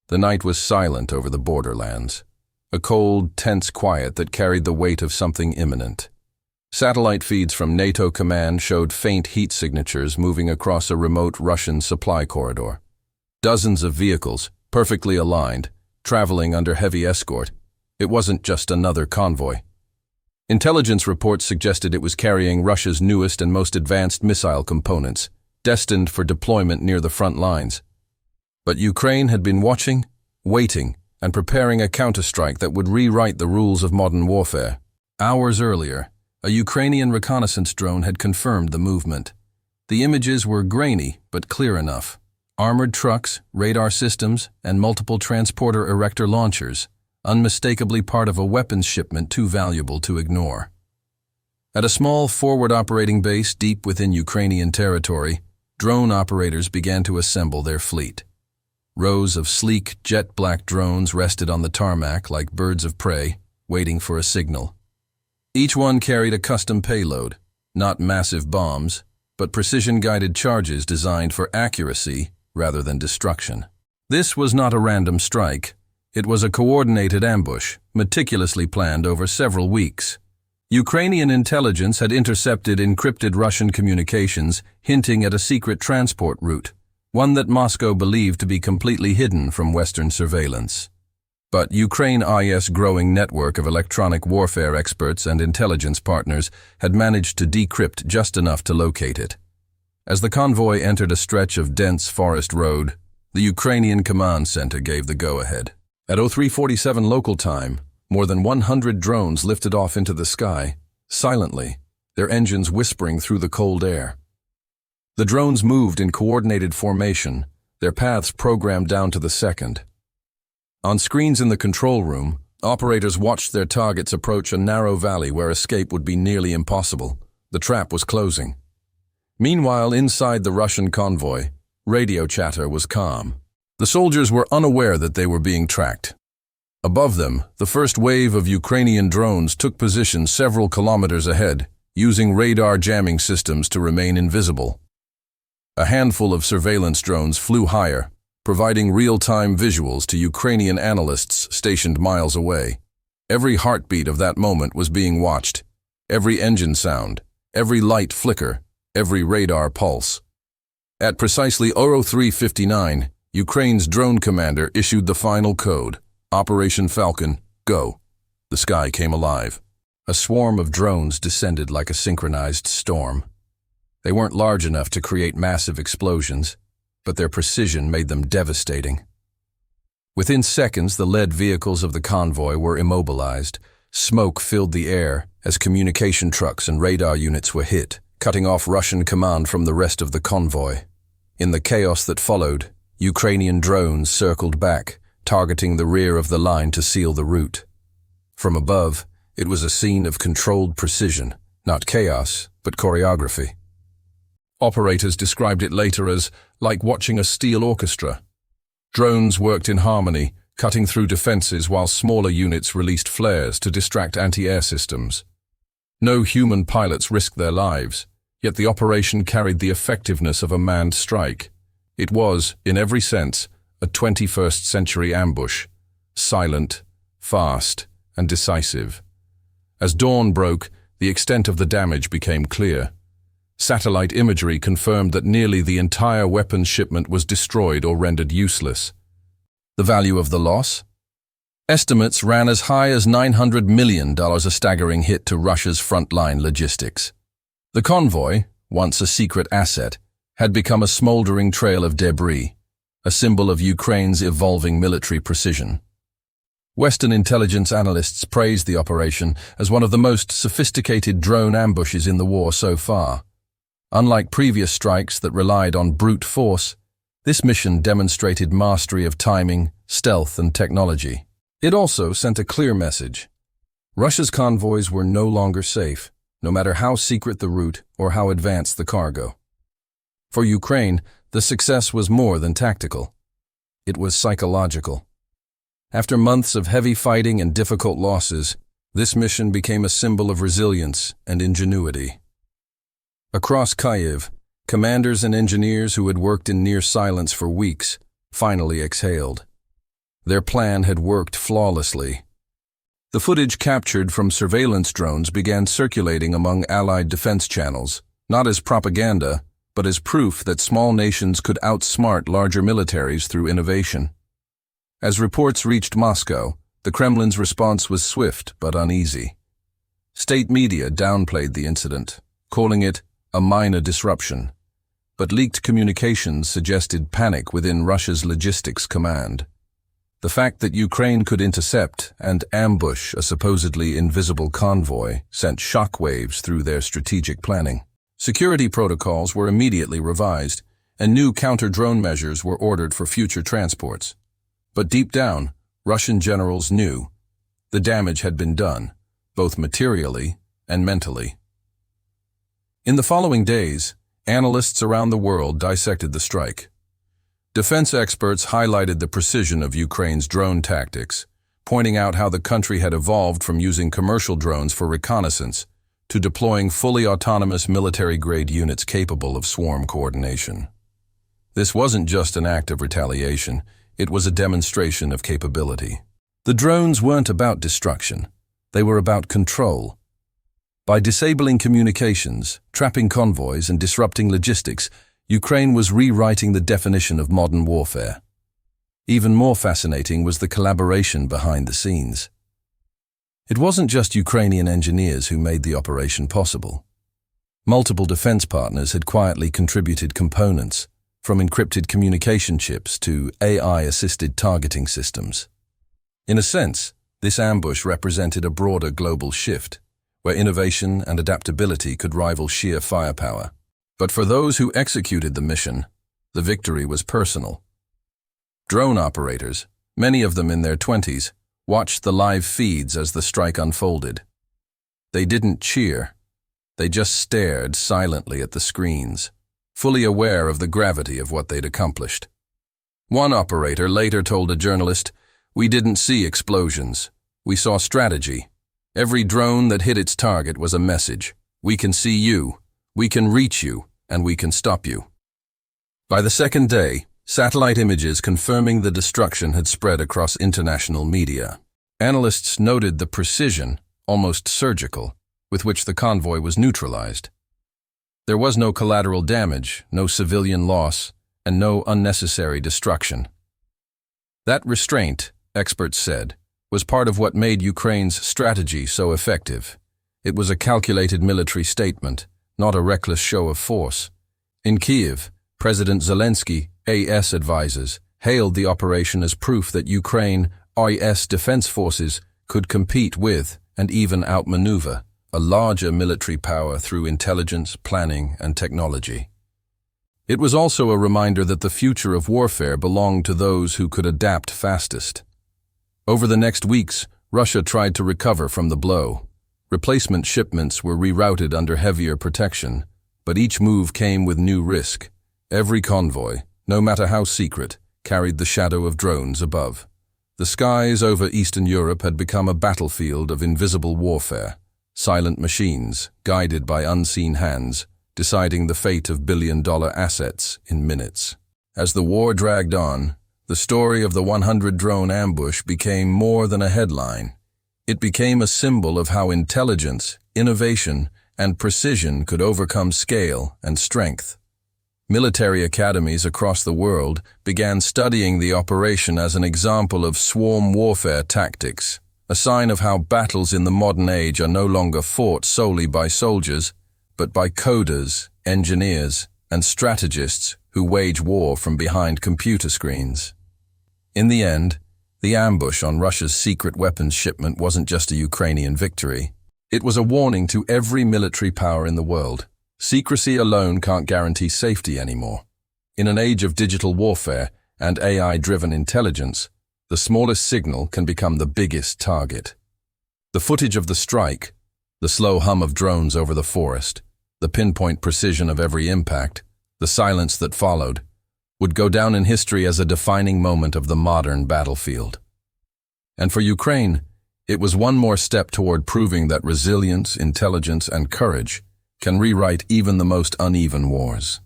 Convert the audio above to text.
The night was silent over the borderlands, a cold, tense quiet that carried the weight of something imminent. Satellite feeds from NATO command showed faint heat signatures moving across a remote Russian supply corridor. Dozens of vehicles, perfectly aligned, traveling under heavy escort. It wasn't just another convoy. Intelligence reports suggested it was carrying Russia's newest and most advanced missile components, destined for deployment near the front lines. But Ukraine had been watching, waiting, and preparing a counterstrike that would rewrite the rules of modern warfare. Hours earlier, a Ukrainian reconnaissance drone had confirmed the movement. The images were grainy but clear enough. Armored trucks, radar systems, and multiple transporter erector launchers, unmistakably part of a weapons shipment too valuable to ignore. At a small forward operating base deep within Ukrainian territory, drone operators began to assemble their fleet. Rows of sleek, jet-black drones rested on the tarmac like birds of prey, waiting for a signal. Each one carried a custom payload, not massive bombs, but precision-guided charges designed for accuracy rather than destruction. This was not a random strike. It was a coordinated ambush, meticulously planned over several weeks. Ukrainian intelligence had intercepted encrypted Russian communications hinting at a secret transport route, one that Moscow believed to be completely hidden from Western surveillance. But Ukraine's growing network of electronic warfare experts and intelligence partners had managed to decrypt just enough to locate it. As the convoy entered a stretch of dense forest road, the Ukrainian command center gave the go-ahead. At 0347 local time, more than 100 drones lifted off into the sky, silently, their engines whispering through the cold air. The drones moved in coordinated formation, their paths programmed down to the second. On screens in the control room, operators watched their targets approach a narrow valley where escape would be nearly impossible. The trap was closing. Meanwhile, inside the Russian convoy, radio chatter was calm. The soldiers were unaware that they were being tracked. Above them, the first wave of Ukrainian drones took position several kilometers ahead, using radar jamming systems to remain invisible. A handful of surveillance drones flew higher, providing real-time visuals to Ukrainian analysts stationed miles away. Every heartbeat of that moment was being watched, every engine sound, every light flicker, every radar pulse. At precisely 03:59, Ukraine's drone commander issued the final code, Operation Falcon, go. The sky came alive. A swarm of drones descended like a synchronized storm. They weren't large enough to create massive explosions, but their precision made them devastating. Within seconds, the lead vehicles of the convoy were immobilized. Smoke filled the air as communication trucks and radar units were hit, cutting off Russian command from the rest of the convoy. In the chaos that followed, Ukrainian drones circled back, targeting the rear of the line to seal the route. From above, it was a scene of controlled precision, not chaos, but choreography. Operators described it later as like watching a steel orchestra. Drones worked in harmony, cutting through defenses while smaller units released flares to distract anti-air systems. No human pilots risked their lives, yet the operation carried the effectiveness of a manned strike. It was, in every sense, a 21st century ambush, silent, fast, and decisive. As dawn broke, the extent of the damage became clear. Satellite imagery confirmed that nearly the entire weapons shipment was destroyed or rendered useless. The value of the loss? Estimates ran as high as $900 million, a staggering hit to Russia's frontline logistics. The convoy, once a secret asset, had become a smoldering trail of debris, a symbol of Ukraine's evolving military precision. Western intelligence analysts praised the operation as one of the most sophisticated drone ambushes in the war so far. Unlike previous strikes that relied on brute force, this mission demonstrated mastery of timing, stealth, and technology. It also sent a clear message. Russia's convoys were no longer safe, no matter how secret the route or how advanced the cargo. For Ukraine, the success was more than tactical. It was psychological. After months of heavy fighting and difficult losses, this mission became a symbol of resilience and ingenuity. Across Kyiv, commanders and engineers who had worked in near silence for weeks finally exhaled. Their plan had worked flawlessly. The footage captured from surveillance drones began circulating among Allied defense channels, not as propaganda, but as proof that small nations could outsmart larger militaries through innovation. As reports reached Moscow, the Kremlin's response was swift but uneasy. State media downplayed the incident, calling it a minor disruption, but leaked communications suggested panic within Russia's logistics command. The fact that Ukraine could intercept and ambush a supposedly invisible convoy sent shockwaves through their strategic planning. Security protocols were immediately revised, and new counter-drone measures were ordered for future transports. But deep down, Russian generals knew the damage had been done, both materially and mentally. In the following days, analysts around the world dissected the strike. Defense experts highlighted the precision of Ukraine's drone tactics, pointing out how the country had evolved from using commercial drones for reconnaissance to deploying fully autonomous military-grade units capable of swarm coordination. This wasn't just an act of retaliation, it was a demonstration of capability. The drones weren't about destruction, they were about control. By disabling communications, trapping convoys, and disrupting logistics, Ukraine was rewriting the definition of modern warfare. Even more fascinating was the collaboration behind the scenes. It wasn't just Ukrainian engineers who made the operation possible. Multiple defense partners had quietly contributed components, from encrypted communication chips to AI-assisted targeting systems. In a sense, this ambush represented a broader global shift, where innovation and adaptability could rival sheer firepower. But for those who executed the mission, the victory was personal. Drone operators, many of them in their 20s, watched the live feeds as the strike unfolded. They didn't cheer. They just stared silently at the screens, fully aware of the gravity of what they'd accomplished. One operator later told a journalist, "We didn't see explosions. We saw strategy. Every drone that hit its target was a message. We can see you, we can reach you, and we can stop you." By the second day, satellite images confirming the destruction had spread across international media. Analysts noted the precision, almost surgical, with which the convoy was neutralized. There was no collateral damage, no civilian loss, and no unnecessary destruction. That restraint, experts said, was part of what made Ukraine's strategy so effective. It was a calculated military statement, not a reckless show of force. In Kyiv, President Zelensky, AS advisors, hailed the operation as proof that Ukraine's defense forces could compete with and even outmaneuver a larger military power through intelligence, planning, and technology. It was also a reminder that the future of warfare belonged to those who could adapt fastest. Over the next weeks, Russia tried to recover from the blow. Replacement shipments were rerouted under heavier protection, but each move came with new risk. Every convoy, no matter how secret, carried the shadow of drones above. The skies over Eastern Europe had become a battlefield of invisible warfare, silent machines, guided by unseen hands, deciding the fate of billion-dollar assets in minutes. As the war dragged on, the story of the 100-drone ambush became more than a headline. It became a symbol of how intelligence, innovation, and precision could overcome scale and strength. Military academies across the world began studying the operation as an example of swarm warfare tactics, a sign of how battles in the modern age are no longer fought solely by soldiers, but by coders, engineers, and strategists who wage war from behind computer screens. In the end, the ambush on Russia's secret weapons shipment wasn't just a Ukrainian victory. It was a warning to every military power in the world. Secrecy alone can't guarantee safety anymore. In an age of digital warfare and AI-driven intelligence, the smallest signal can become the biggest target. The footage of the strike, the slow hum of drones over the forest, the pinpoint precision of every impact, the silence that followed, would go down in history as a defining moment of the modern battlefield. And for Ukraine, it was one more step toward proving that resilience, intelligence, and courage can rewrite even the most uneven wars.